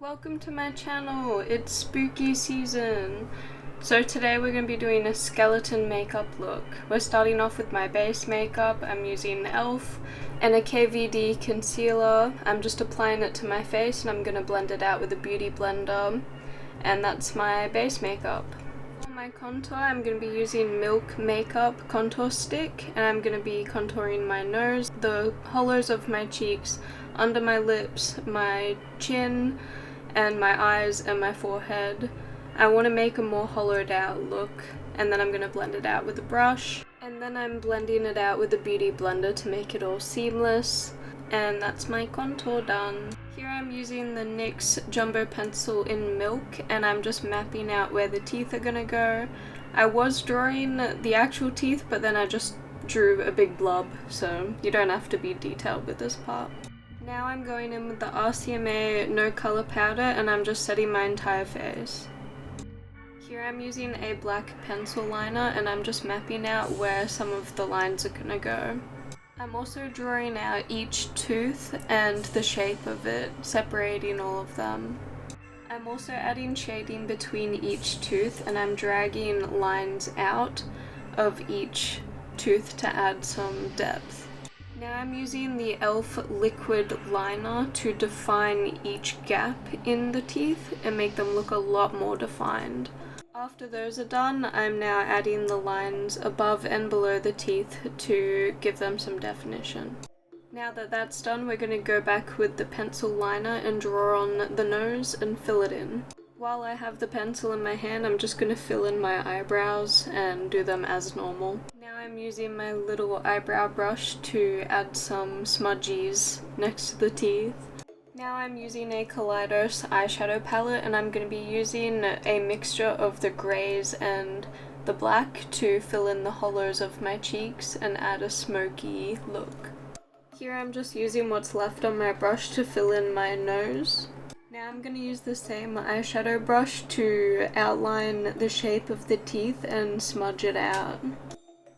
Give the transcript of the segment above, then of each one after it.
Welcome to my channel. It's spooky season. So today we're going to be doing a skeleton makeup look. We're starting off with my base makeup. I'm using e.l.f. and a KVD concealer. I'm just applying it to my face and I'm going to blend it out with a beauty blender. And that's my base makeup. For my contour, I'm going to be using Milk Makeup contour stick, and I'm going to be contouring my nose, the hollows of my cheeks, under my lips, my chin, and my eyes and my forehead. I want to make a more hollowed out look, and then I'm going to blend it out with a brush, and then I'm blending it out with a beauty blender to make it all seamless, and that's my contour done. Here I'm using the NYX Jumbo Pencil in Milk, and I'm just mapping out where the teeth are going to go. I was drawing the actual teeth, but then I just drew a big blob, so you don't have to be detailed with this part. Now I'm going in with the RCMA No Color Powder, and I'm just setting my entire face. Here I'm using a black pencil liner, and I'm just mapping out where some of the lines are gonna go. I'm also drawing out each tooth and the shape of it, separating all of them. I'm also adding shading between each tooth, and I'm dragging lines out of each tooth to add some depth. Now I'm using the e.l.f. liquid liner to define each gap in the teeth and make them look a lot more defined. After those are done, I'm now adding the lines above and below the teeth to give them some definition. Now that that's done, we're going to go back with the pencil liner and draw on the nose and fill it in. While I have the pencil in my hand, I'm just going to fill in my eyebrows and do them as normal. Now I'm using my little eyebrow brush to add some smudgies next to the teeth. Now I'm using a Kaleidos eyeshadow palette, and I'm going to be using a mixture of the greys and the black to fill in the hollows of my cheeks and add a smoky look. Here I'm just using what's left on my brush to fill in my nose. Now I'm going to use the same eyeshadow brush to outline the shape of the teeth and smudge it out.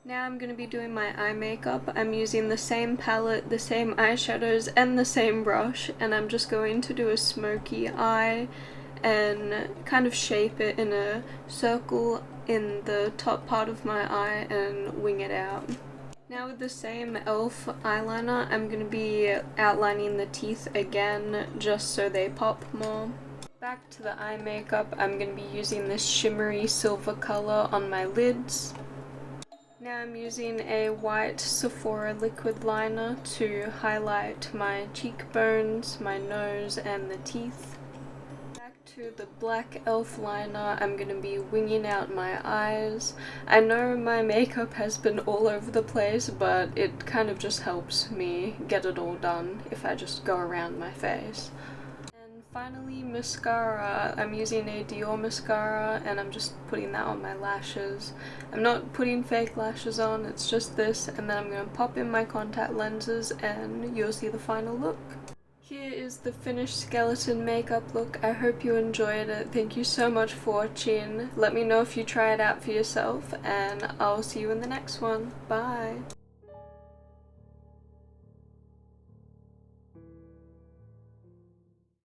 Now I'm going to be doing my eye makeup. I'm using the same palette, the same eyeshadows, and the same brush, and I'm just going to do a smoky eye and kind of shape it in a circle in the top part of my eye and wing it out. Now with the same e.l.f. eyeliner, I'm going to be outlining the teeth again just so they pop more. Back to the eye makeup, I'm going to be using this shimmery silver color on my lids. Now I'm using a white Sephora liquid liner to highlight my cheekbones, my nose, and the teeth. Back to the black e.l.f. liner, I'm going to be winging out my eyes. I know my makeup has been all over the place, but it kind of just helps me get it all done if I just go around my face. Finally, mascara. I'm using a Dior mascara, and I'm just putting that on my lashes. I'm not putting fake lashes on, it's just this, and then I'm going to pop in my contact lenses and you'll see the final look. Here is the finished skeleton makeup look. I hope you enjoyed it. Thank you so much for watching. Let me know if you try it out for yourself, and I'll see you in the next one. Bye!